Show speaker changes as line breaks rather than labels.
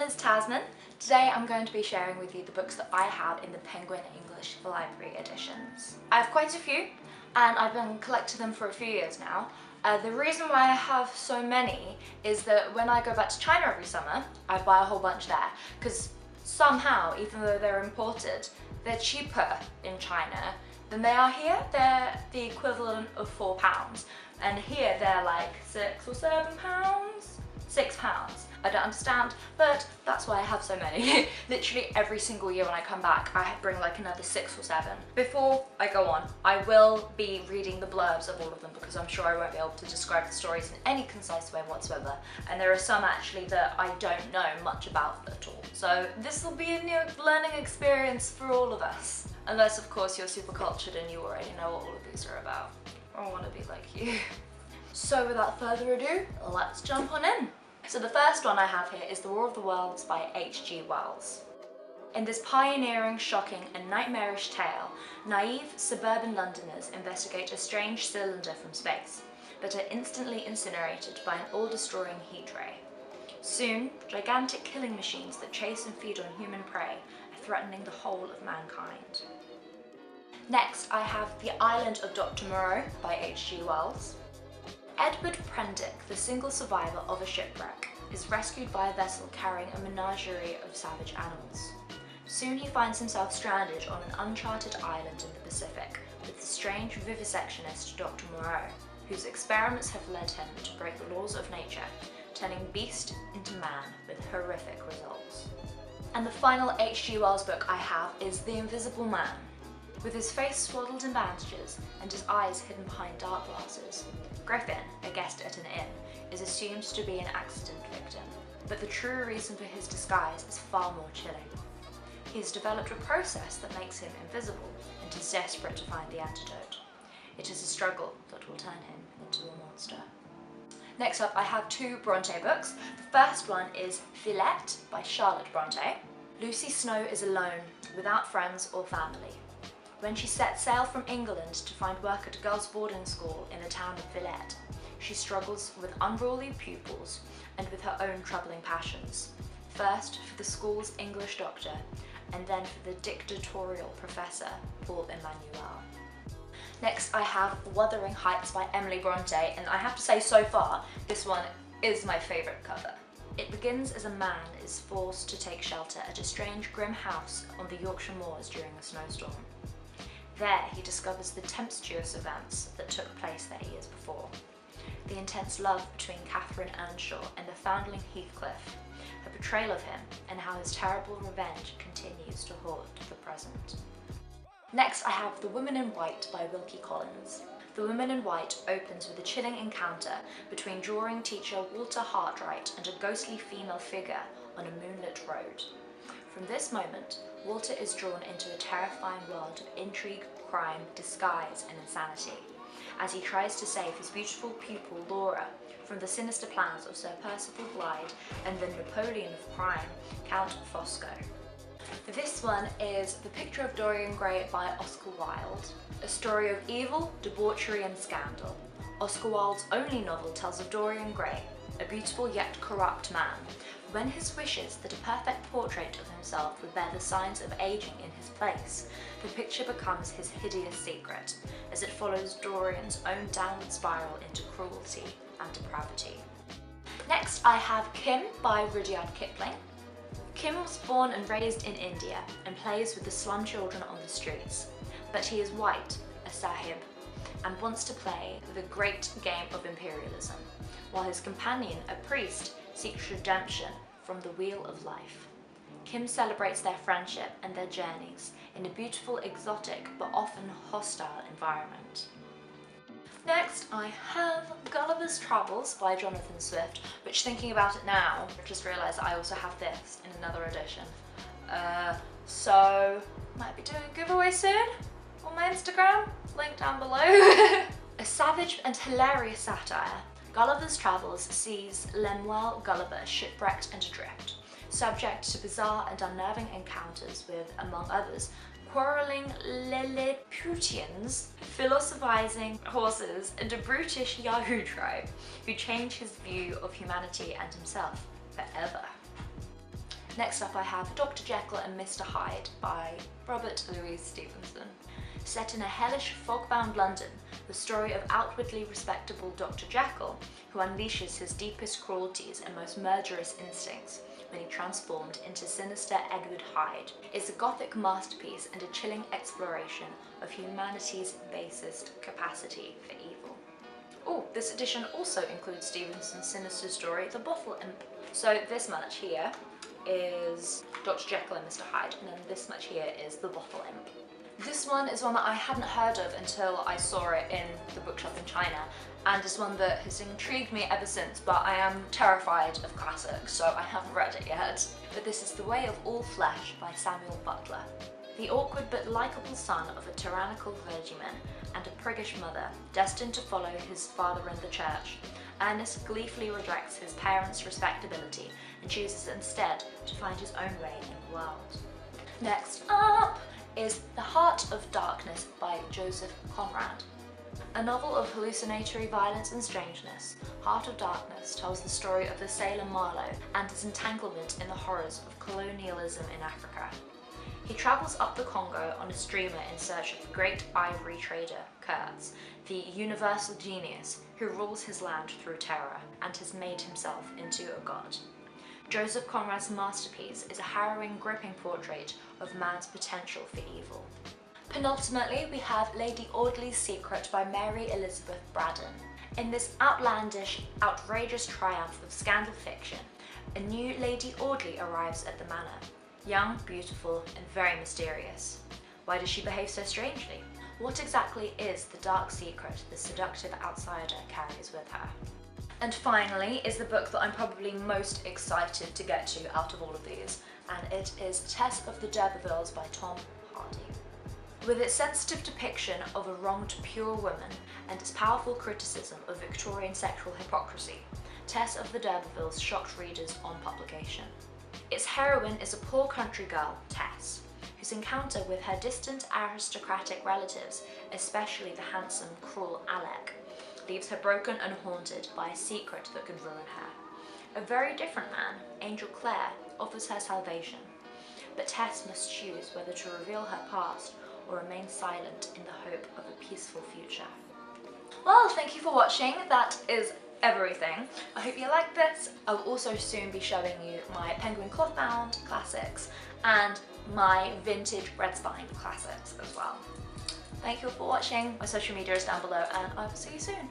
is Tasman. Today I'm going to be sharing with you the books that I have in the Penguin English Library editions. I have quite a few and I've been collecting them for a few years now. The reason why I have so many is that when I go back to China every summer, I buy a whole bunch there because somehow, even though they're imported, they're cheaper in China than they are here. They're the equivalent of £4, and here they're like £6 or £7, £6. I don't understand, but that's why I have so many. Literally every single year when I come back, I bring like another 6 or 7. Before I go on, I will be reading the blurbs of all of them because I'm sure I won't be able to describe the stories in any concise way whatsoever. And there are some actually that I don't know much about at all. So this will be a new learning experience for all of us. Unless of course you're super cultured and you already know what all of these are about. I want to be like you. So without further ado, let's jump on in. So the first one I have here is The War of the Worlds by H.G. Wells. In this pioneering, shocking and nightmarish tale, naive suburban Londoners investigate a strange cylinder from space, but are instantly incinerated by an all-destroying heat ray. Soon, gigantic killing machines that chase and feed on human prey are threatening the whole of mankind. Next, I have The Island of Dr Moreau by H.G. Wells. Edward Prendick, the single survivor of a shipwreck, is rescued by a vessel carrying a menagerie of savage animals. Soon he finds himself stranded on an uncharted island in the Pacific with the strange vivisectionist Dr Moreau, whose experiments have led him to break the laws of nature, turning beast into man with horrific results. And the final H.G. Wells book I have is The Invisible Man. With his face swaddled in bandages and his eyes hidden behind dark glasses, Griffin, a guest at an inn, is assumed to be an accident victim, but the true reason for his disguise is far more chilling. He has developed a process that makes him invisible and is desperate to find the antidote. It is a struggle that will turn him into a monster. Next up, I have 2 Bronte books. The first one is Villette by Charlotte Bronte. Lucy Snow is alone, without friends or family. When she sets sail from England to find work at a girls' boarding school in the town of Villette, she struggles with unruly pupils and with her own troubling passions. First for the school's English doctor, and then for the dictatorial professor, Paul Emmanuel. Next I have Wuthering Heights by Emily Bronte, and I have to say so far, this one is my favourite cover. It begins as a man is forced to take shelter at a strange grim house on the Yorkshire moors during a snowstorm. There he discovers the tempestuous events that took place there years before. The intense love between Catherine Earnshaw and the foundling Heathcliff, her betrayal of him, and how his terrible revenge continues to haunt the present. Next I have The Woman in White by Wilkie Collins. The Woman in White opens with a chilling encounter between drawing teacher Walter Hartwright and a ghostly female figure on a moonlit road. From this moment, Walter is drawn into a terrifying world of intrigue, crime, disguise and insanity, as he tries to save his beautiful pupil Laura from the sinister plans of Sir Percival Blythe and the Napoleon of crime, Count Fosco. This one is The Picture of Dorian Gray by Oscar Wilde, a story of evil, debauchery and scandal. Oscar Wilde's only novel tells of Dorian Gray, a beautiful yet corrupt man, when his wishes that a perfect portrait of himself would bear the signs of aging in his place. The picture becomes his hideous secret, as it follows Dorian's own downward spiral into cruelty and depravity. Next I have Kim by Rudyard Kipling. Kim was born and raised in India and plays with the slum children on the streets, but he is white, a sahib, and wants to play the great game of imperialism, while his companion, a priest, seeks redemption from the wheel of life. Kim celebrates their friendship and their journeys in a beautiful, exotic, but often hostile environment. Next, I have Gulliver's Travels by Jonathan Swift, which, thinking about it now, I just realised I also have this in another edition. So, might be doing a giveaway soon on my Instagram, link down below. A savage and hilarious satire, Gulliver's Travels sees Lemuel Gulliver shipwrecked and adrift, subject to bizarre and unnerving encounters with, among others, quarrelling Lilliputians, philosophizing horses, and a brutish Yahoo tribe who change his view of humanity and himself forever. Next up I have Dr Jekyll and Mr Hyde by Robert Louis Stevenson. Set in a hellish, fog-bound London, the story of outwardly respectable Dr Jekyll, who unleashes his deepest cruelties and most murderous instincts when he transformed into sinister Edward Hyde, is a gothic masterpiece and a chilling exploration of humanity's basest capacity for evil. Oh, this edition also includes Stevenson's sinister story, The Bottle Imp. So this much here is Dr Jekyll and Mr Hyde, and then this much here is The Bottle Imp. This one is one that I hadn't heard of until I saw it in the bookshop in China, and is one that has intrigued me ever since, but I am terrified of classics, so I haven't read it yet. But this is The Way of All Flesh by Samuel Butler. The awkward but likeable son of a tyrannical clergyman and a priggish mother, destined to follow his father in the church, Ernest gleefully rejects his parents' respectability and chooses instead to find his own way in the world. Next up is The Heart of Darkness by Joseph Conrad. A novel of hallucinatory violence and strangeness, Heart of Darkness tells the story of the sailor Marlowe and his entanglement in the horrors of colonialism in Africa. He travels up the Congo on a steamer in search of the great ivory trader, Kurtz, the universal genius who rules his land through terror and has made himself into a god. Joseph Conrad's masterpiece is a harrowing, gripping portrait of man's potential for evil. Penultimately, we have Lady Audley's Secret by Mary Elizabeth Braddon. In this outlandish, outrageous triumph of scandal fiction, a new Lady Audley arrives at the manor. Young, beautiful, and very mysterious. Why does she behave so strangely? What exactly is the dark secret the seductive outsider carries with her? And finally is the book that I'm probably most excited to get to out of all of these, and it is Tess of the Durbervilles by Tom Hardy. With its sensitive depiction of a wronged pure woman and its powerful criticism of Victorian sexual hypocrisy, Tess of the Durbervilles shocked readers on publication. Its heroine is a poor country girl, Tess, whose encounter with her distant aristocratic relatives, especially the handsome, cruel Alec, leaves her broken and haunted by a secret that could ruin her. A very different man, Angel Clare, offers her salvation, but Tess must choose whether to reveal her past or remain silent in the hope of a peaceful future. Well, thank you for watching. That is everything. I hope you liked this. I will also soon be showing you my Penguin Clothbound Classics and my vintage Red Spine Classics as well. Thank you for watching. My social media is down below and I will see you soon.